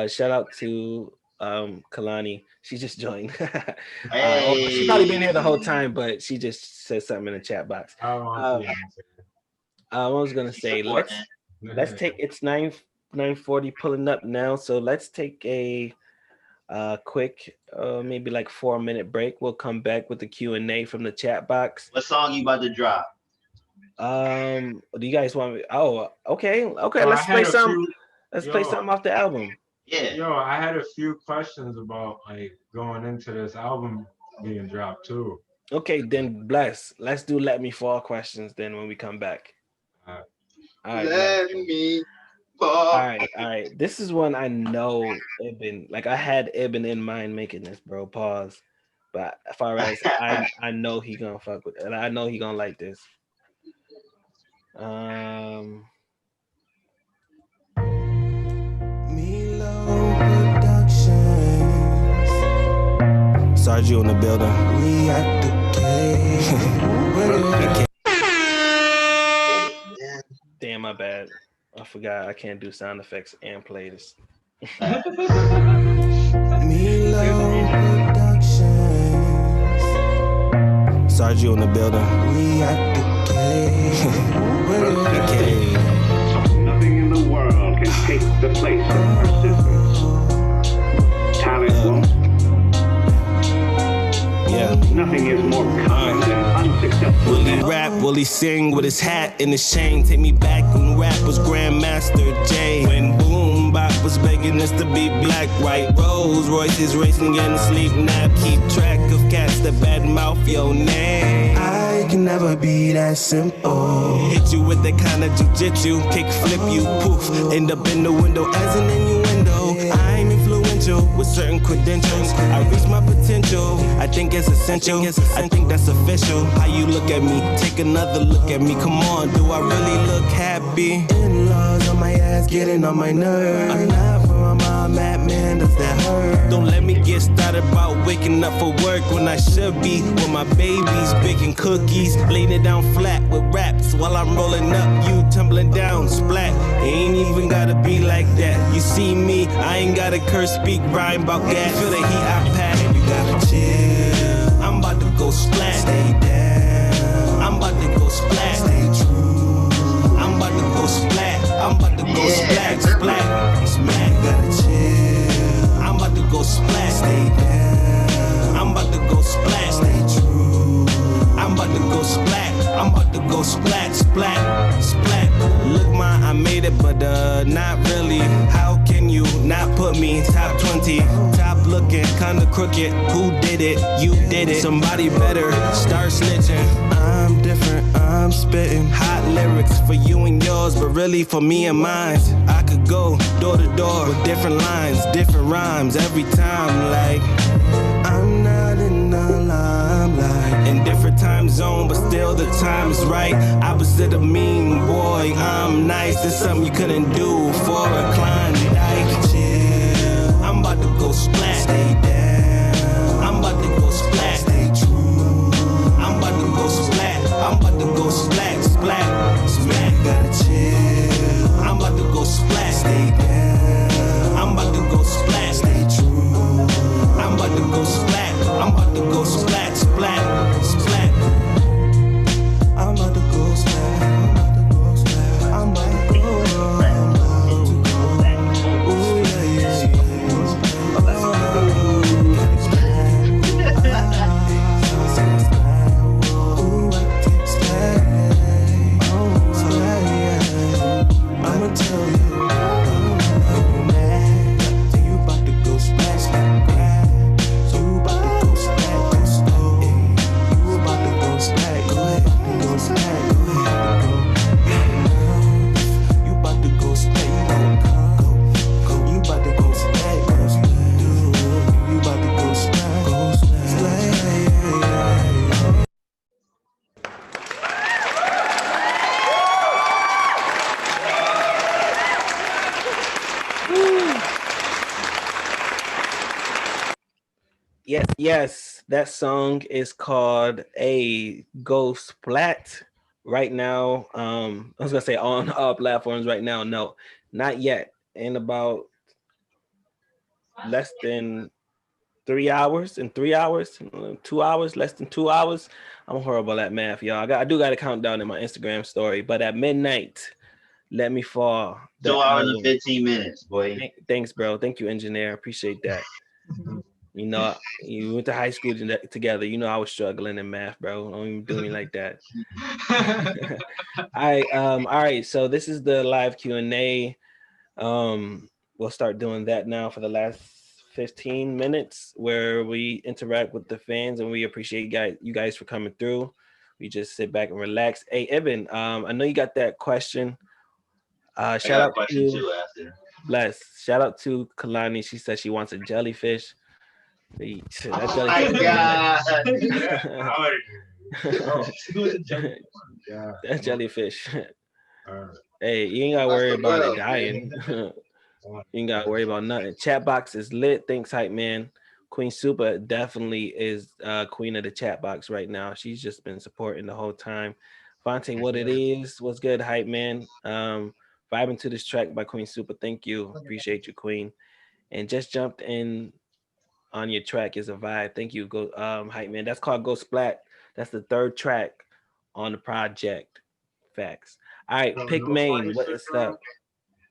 shout out to Kalani. She just joined. She's probably been here the whole time, but she just said something in the chat box. I was gonna say let's take it's 9:40 pulling up now, so let's take a quick maybe like 4-minute break. We'll come back with the Q&A from the chat box. What song you about to drop? Do you guys want me? Oh, okay. Let's play some. Let's play something off the album. Yeah. Yo, I had a few questions about like going into this album being dropped too. Okay, then bless. Let's do Let Me Fall questions then when we come back. All right. Let me fall. All right. This is one I know Ibn. Like I had Ibn in mind making this, bro. Pause. But as far as I know he gonna fuck with it. And I know he gonna like this. Sarju in the building. We at the gate. bad. I forgot I can't do sound effects and play this. Sergio in the building. We at the cave. Nothing in the world can take the place of persistence. Talent won't. Yeah. Nothing is more common than unsuccessful. Will he rap? Will he sing with his hat and his chain? Take me back when rap was Grandmaster J. When boom bap was begging us to be black, white. Rolls Royces racing in a sleep nap. Keep track of cats that badmouth your name. I can never be that simple. Hit you with that kind of jujitsu, kick flip you, poof. End up in the window as an innuendo. I'm influential with certain credentials. I reach my potential. I think it's essential. I think that's official. How you look at me? Take another look at me. Come on, do I really look happy? In-laws on my ass, getting on my nerves. I'm not where my mom at, man. Does that hurt? Don't let me get started about waking up for work when I should be with my babies baking cookies, laying it down flat with raps while I'm rolling up. You tumbling down, splat. Ain't even gotta be like that. You see me, I ain't gotta curse, speak, rhyme about that. Feel the heat I pack, you gotta chill. I'm about to go splat. Stay down. I'm about to go splat. Stay true. I'm about to go splat. I'm about to go splat, splat, smack. Gotta chill. I'm about to go splat. Stay down. I'm about to go splat. Stay true. I'm about to go splat. I'm about to go splat, splat, splat. Look, ma, I made it, but not really. How can you not put me top 20? Top looking, kinda crooked. Who did it? You did it. Somebody better start snitching. I'm different, I'm spitting hot lyrics for you and yours, but really for me and mine. I could go door to door with different lines, different rhymes every time. Like, I'm not in the limelight, in different time zone, but still the time is right. Opposite of mean boy, I'm nice. There's something you couldn't do for a Klondike. Chill, I'm about to go splat. Stay down. I'm about to go splat. Stay true. I'm about to go splat. I'm about to go splat, splat, smack. Gotta chill. I'm about to go splat. Stay down. I'm about to go splat. Stay true. I'm about to go splat. I'm about to go splat, splat, splat. I'm about to go splat. I'm about to go splat. I'm about to go. Ooh, yeah, yeah, yeah. I'ma tell you. Yes, that song is called A Go Splat. Right now, I was gonna say on all platforms right now. No, not yet. In about less than 3 hours, 2 hours, less than 2 hours. I'm horrible at math, y'all. I do got a countdown in my Instagram story, but at midnight, Let Me Fall. 2 hours and 15 minutes, boy. Thanks, bro. Thank you, engineer. Appreciate that. You know, you went to high school together. You know, I was struggling in math, bro. Don't even do me like that. All right. So this is the live Q&A. We'll start doing that now for the last 15 minutes, where we interact with the fans, and we appreciate you guys for coming through. We just sit back and relax. Hey, Ibn, I know you got that question. Shout out to Bless. Shout out to Kalani. She said she wants a jellyfish. That jellyfish. Hey, you ain't gotta worry about it dying. You ain't gotta worry about nothing. Chat box is lit. Thanks, hype man. Queen Super definitely is queen of the chat box right now. She's just been supporting the whole time Vontae, what it is? What's good, hype man? Vibing to this track by Queen Super. Thank you. Appreciate you, Queen. And just jumped in on your track is a vibe. Thank you, go hype man. That's called Go Splat. That's the third track on the project. Facts. All right, Yo, pick no funny main. What shit, is bro. up?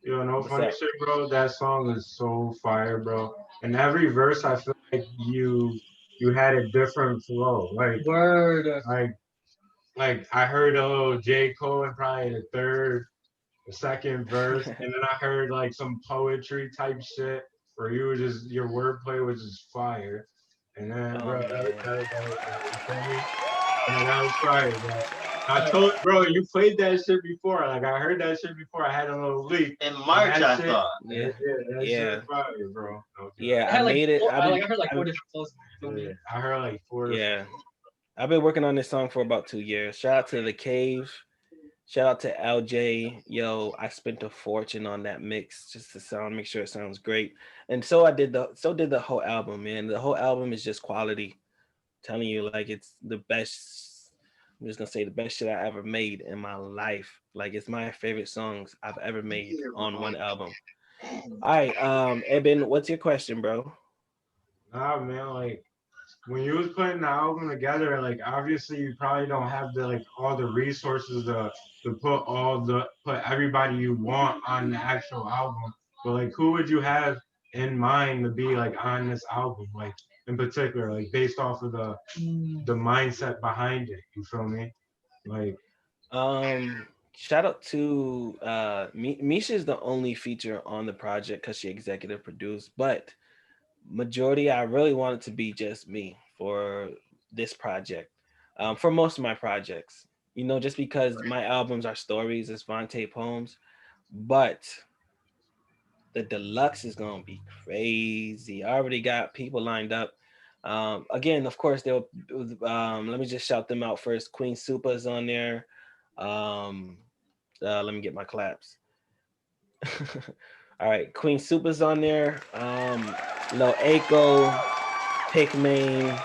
Yo, no What's funny up? shit, bro. That song is so fire, bro. And every verse, I feel like you had a different flow. Word. Like I heard a little J. Cole in probably the second verse, and then I heard like some poetry type shit where you were just your wordplay was just fire. And then, Oh bro, man. you feel me? And that was fire, bro. I told bro, you played that shit before. Like I heard that shit before. I had a little leak. In And March, that I shit, thought. Yeah. that Yeah. shit fire, bro. Okay. Yeah, I I had like made it. four, I heard like 4 different flows. Yeah, I heard like 4 different. Yeah. I've been working on this song for about 2 years. Shout out to The Cave. Shout out to LJ. Yo, I spent a fortune on that mix just to make sure it sounds great. And so did the whole album, man. The whole album is just quality. I'm telling you, like it's the best. I'm just gonna say the best shit I ever made in my life. Like it's my favorite songs I've ever made on one album. All right, Eben, what's your question, bro? Nah, man, like when you was putting the album together, like obviously you probably don't have the like all the resources to put everybody you want on the actual album. But like who would you have in mind to be like on this album, like in particular, like based off of the mindset behind it, you feel me? Like Shout out to Misha's the only feature on the project because she executive produced, but majority I really want it to be just me for this project. For most of my projects, just because my albums are stories, it's Vontae poems, but the deluxe is gonna be crazy. I already got people lined up. Again, of course, they'll. Let me just shout them out first. Queen Super is on there. Let me get my claps. All right, Queen Super's on there. Lil Aiko, Pikmain.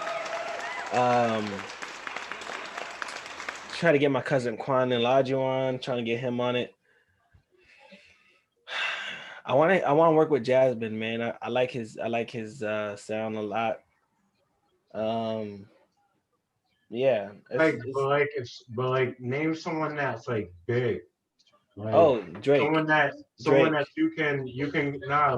Try to get my cousin Quan and Laju on. Trying to get him on it. I want to work with Jasmine, man. I like his sound a lot. Yeah. but like name someone that's like big. Like Drake. Someone that you can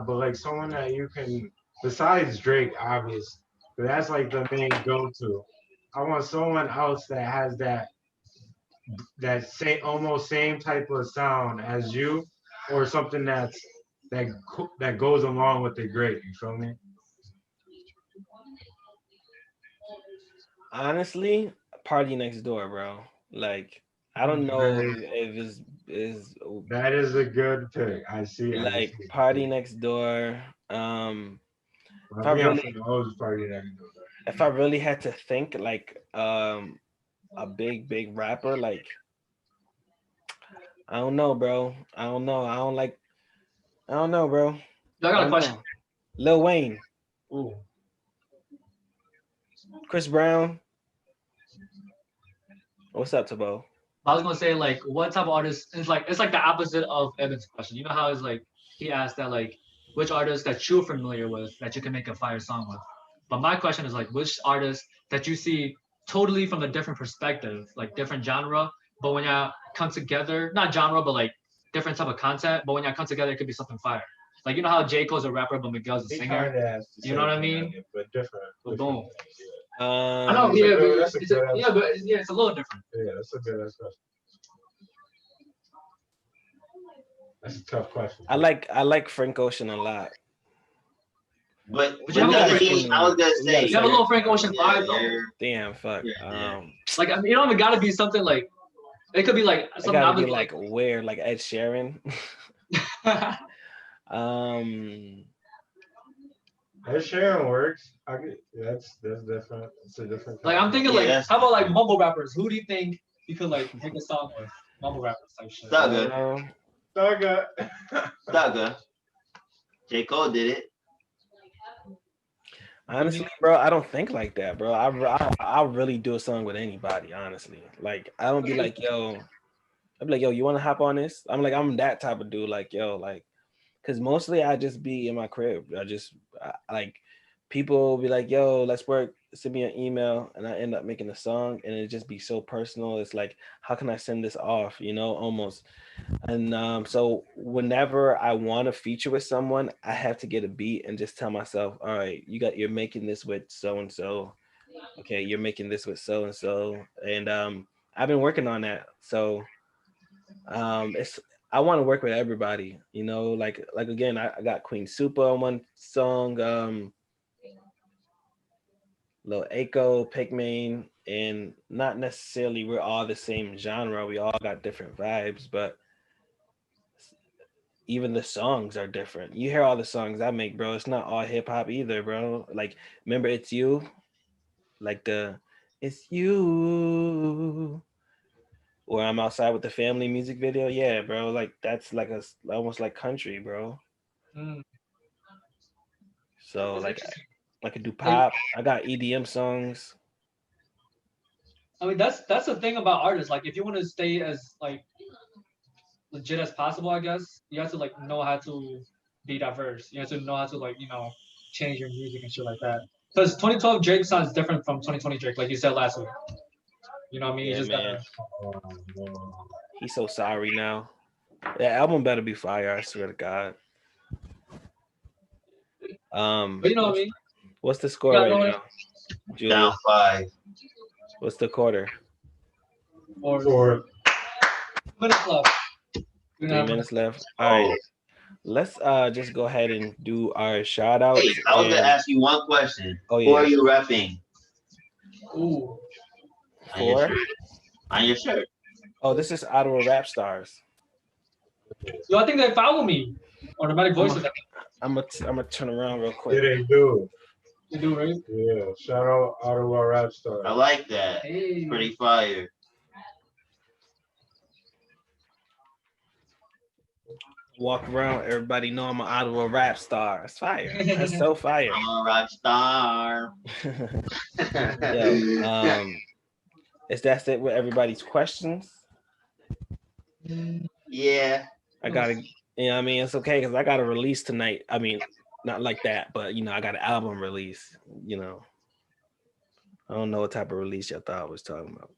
but like someone that you can besides Drake, obvious. But that's like the main go-to. I want someone else that has that almost same type of sound as you, or something that goes along with the great. You feel me? Honestly, Party Next Door, bro. Like I don't know if is that is a good pick. I see. Like Party Next Door. If I really had to think like a big rapper, like I don't know, bro. I don't know, bro. I got a question. Lil Wayne. Ooh. Chris Brown. What's up, Tabo? I was gonna say like what type of artist is like it's like the opposite of Evan's question. You know how it's like he asked that like which artist that you're familiar with that you can make a fire song with. But my question is like which artist that you see totally from a different perspective, like different genre, but when you come together, not genre, but like different type of content, but when you come together, it could be something fire. Like you know how J. Cole's a rapper, but Miguel's a singer. You know what I mean? But different. But boom. I know, yeah, but it's a little different. Yeah, that's a good question. That's a tough question. I like Frank Ocean a lot. But you have I was gonna say you have a little Frank Ocean vibe though. Damn, fuck. Like you know, it gotta be something like it could be like something gotta be like weird, like Ed Sheeran. Ed Sheeran works. That's different. It's a different. Like I'm thinking like how about like mumble rappers? Who do you think you could like make a song with? Mumble rappers type shit. Thugger. J. Cole did it. Honestly, bro, I don't think like that, bro. I really do a song with anybody, honestly. Like, I don't be like, yo, I'd be like, yo, you want to hop on this? I'm like, I'm that type of dude. Like, yo, like, because mostly I just be in my crib. Like, people be like, yo, let's work. Send me an email, and I end up making a song, and it just be so personal. It's like, how can I send this off? You know, almost. And so whenever I want to feature with someone, I have to get a beat and just tell myself, all right, you're making this with so and so. Okay, you're making this with so and so, and I've been working on that. So it's I want to work with everybody, you know, like again, I got Queen Super on one song, Lil Aiko, Pikmin, and not necessarily we're all the same genre. We all got different vibes, but even the songs are different. You hear all the songs I make, bro. It's not all hip hop either, bro. Like, remember It's You? Like the It's You. Or I'm outside with the family music video. Yeah, bro. Like that's like almost like country, bro. Mm. So That's like interesting. I could do Like, pop. I got EDM songs. I mean, that's the thing about artists. Like, if you want to stay as like legit as possible, I guess you have to like know how to be diverse. You have to know how to like change your music and shit like that. Because 2012 Drake sounds different from 2020 Drake, like you said last week. You know what I mean? You Yeah, just man. gotta. Oh, no. He's so sorry now. That album better be fire. I swear to God. But you know what I mean? What's the score Yeah, right no, now, Down Julius? 5. What's the quarter? or Or 2 minutes left. 3 2.5 minutes. minutes left. All right. Oh, Let's just go ahead and do our shout hey, outs I was gonna and ask you one question. oh Who are yeah. you repping Ooh. on your Four. shirt? On your shirt. Oh, this is Ottawa Rap Stars. Yo, I think they follow me. Automatic voices. I'm gonna turn around real yeah, quick. they do. They do, right? Yeah. Shout out Ottawa Rap Star. I like that. Hey. Pretty fire. Walk around, everybody know I'm an Ottawa Rap Star. It's fire. That's so fire. I'm a rock star. Yo, is that it with everybody's questions? Yeah. I gotta, you know what I mean? It's okay because I got a release tonight. I mean, not like that, but you know, I got an album release, you know. I don't know what type of release y'all thought I was talking about.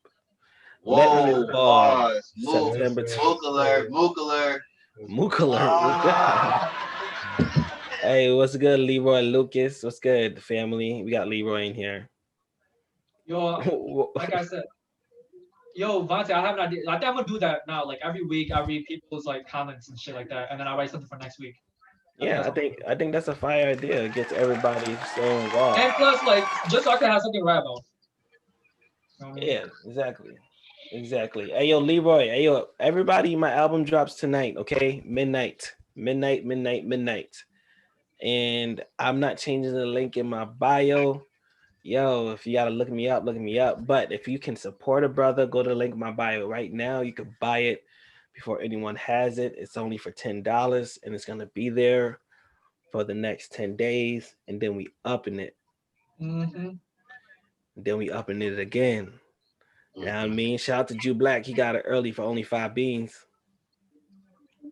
Let Me Whoa, Fall, pause. Mook, September mook alert, mook alert. Mook alert. What's good? Ah. Hey, what's good, Leroy Lucas? What's good, family? We got Leroy in here. Yo, like I said, yo, Vontae, I have an idea. I think I'm gonna do that now. Like every week, I read people's like comments and shit like that, and then I write something for next week. Yeah, I think that's a fire idea. It gets everybody so involved. And plus, like, just so I can have something to write about. You know what I mean? Yeah, exactly. Exactly. Hey yo, Leroy. Hey yo, everybody, my album drops tonight, okay? Midnight. Midnight. And I'm not changing the link in my bio. Yo, if you gotta look me up, look me up. But if you can support a brother, go to the link in my bio right now. You can buy it before anyone has it. It's only for $10 and it's gonna be there for the next 10 days. And then we upping it. Mm-hmm. And then we upping it again. You know what I mean? Shout out to Jew Black. He got it early for only 5 beans.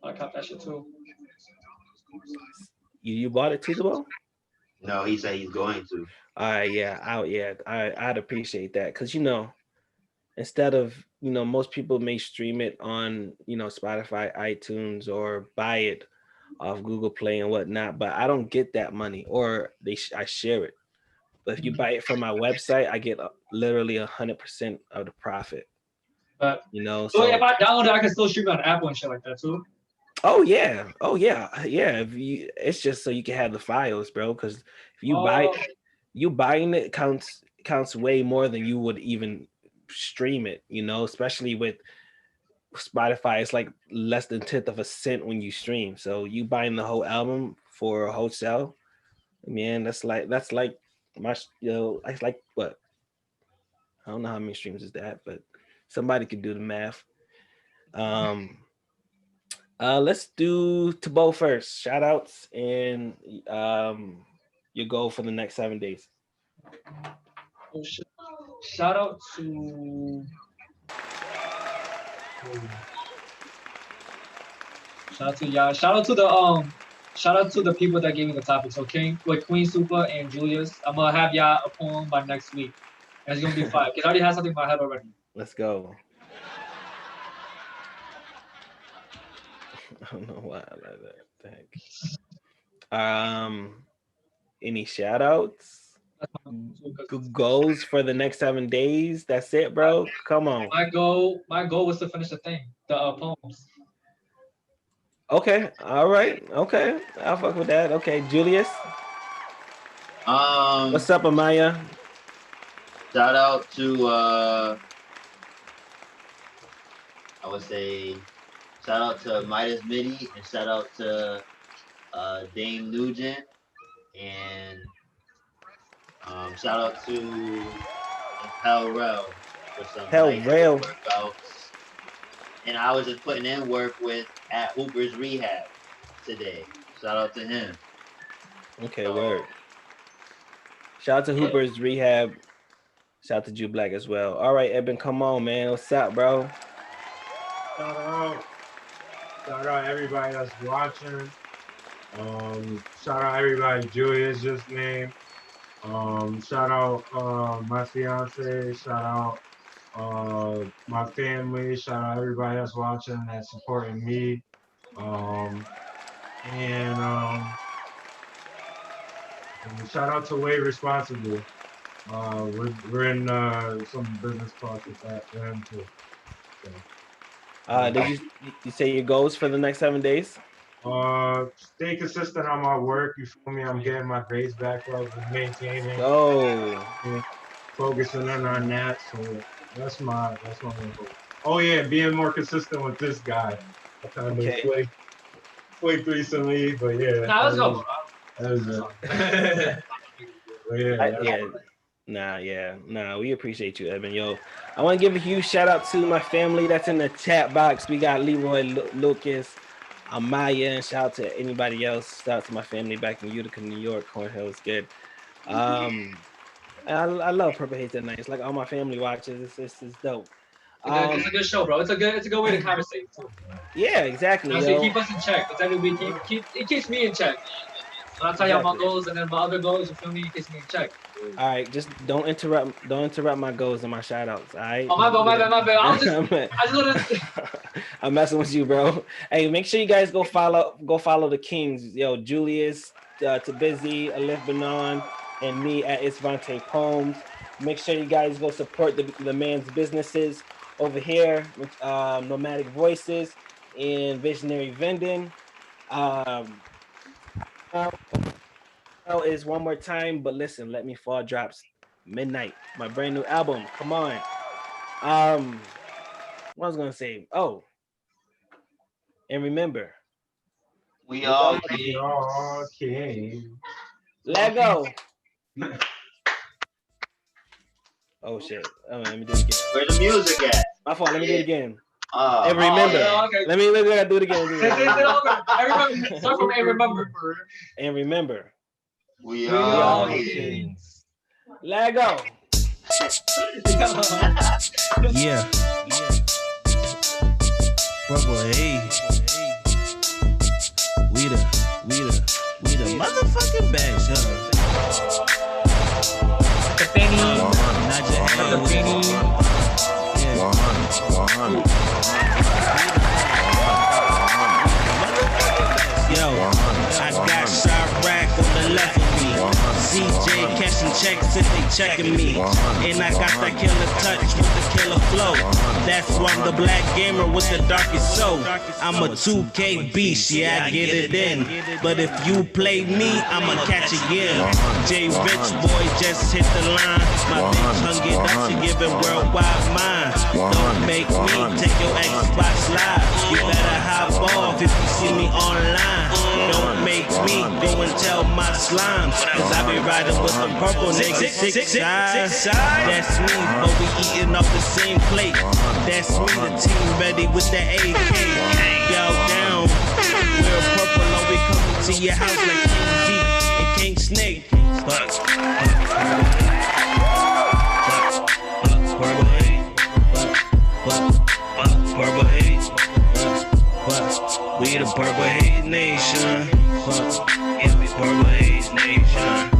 I caught that shit too. You bought it too, Tabo? No, he said he's going to. I'd appreciate that because you know, instead of most people may stream it on Spotify, iTunes, or buy it off Google Play and whatnot, but I don't get that money, or I share it. But if you buy it from my website, I get literally 100% of the profit. But So if I download it, I can still stream it on Apple and shit like that too. oh yeah. It's just so you can have the files, bro. Because if you buying it counts way more than you would even stream it. Especially with Spotify, it's like less than 1/10 of a cent when you stream. So you buying the whole album for a wholesale, man. That's like my it's like what? I don't know how many streams is that, but somebody could do the math. Let's do Tabo first. Shout outs and your goal for the next 7 days. Oh shit. Shout out to shout out to the people that gave me the topic. So King with Queen Super and Julius. I'm gonna have y'all a poem by next week. And it's gonna be fire. Because I already have something in my head already. Let's go. I don't know why I like that. Thank. Any shout outs? Goals for the next 7 days? That's it, bro. Come on. My goal was to finish the thing, the poems. Okay. All right. Okay. I'll fuck with that. Okay, Julius. What's up, Amaya? Shout out to I would say shout out to Midas Midi and shout out to Dame Nugent and shout out to Hell Rel for some nice workouts. And I was just putting in work with at Hooper's Rehab today. Shout out to him. Okay, word. Shout out to Hooper's Rehab. Shout out to Jew Black as well. All right, Eben, come on, man. What's up, bro? Shout out everybody that's watching. Shout out everybody Julius just named. Shout out my fiance. Shout out my family. Shout out everybody that's watching that's supporting me. And shout out to Wade Responsibly. We're in some business talks with them too. So. Did you say your goals for the next 7 days? Stay consistent on my work. You feel me? I'm getting my grades back up and maintaining. Focusing in on that. So that's my goal. Oh yeah, being more consistent with this guy. I kind of flaked recently, but yeah. Nah, let's go. That was Nah, we appreciate you, Evan. Yo, I want to give a huge shout out to my family that's in the chat box. We got Leroy, Lucas, Amaya, and shout out to anybody else. Shout out to my family back in Utica, New York. Cornhill is good. I love PurpleHaze Nation. It's like all my family watches. It's dope. It's a good show, bro. It's a good way to conversate too. Yeah, exactly. So keep us in check. It keeps me in check. When I tell y'all my goals and then my other goals, you feel me? It keeps me in check. All right, just don't interrupt my goals and my shout outs. All right. Oh, my bad. I'm messing with you, bro. Hey, make sure you guys go follow the Kings. Yo, Julius, to Busy, Alif Banan, and me at Isvante Poems. Make sure you guys go support the man's businesses over here, Nomadic Voices and Visionary Vending. Is one more time, but listen, Let Me Fall drops midnight. My brand new album. Come on. What I was gonna say? Oh, and remember, we all came. Let go. Oh shit. Let me do it again. Where's the music at? My fault. Let me do it again. And remember. Okay. Let me do it again. Remember. And remember. We are kings. Let go. Yeah. PurpleHaze. We the motherfucking best, huh? The penny. Not your penny. Yo, I got Chirac on the left of me. CJ cashing checks if they checking me. And I got that killer touch with the killer flow. That's why I'm the black gamer with the darkest soul. I'm a 2K beast, yeah, I get it in. But if you play me, I'ma catch again. J Rich boy just hit the line. My bitch hung it up, she giving worldwide mine. Don't make me take your Xbox live. You better hop off if you see me online. Don't make me go and tell my slimes, cause I be riding with them purple niggas 6 sides. That's me, but we eating off the same plate. That's me, the team ready with the AK. Y'all down, we're purple and we coming to your house like King Z and King Snake. PurpleHaze. We the PurpleHaze Nation. Yeah, we PurpleHaze Nation.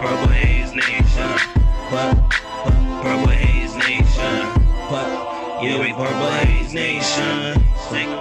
PurpleHaze Nation. PurpleHaze Nation. Yeah, we PurpleHaze Nation.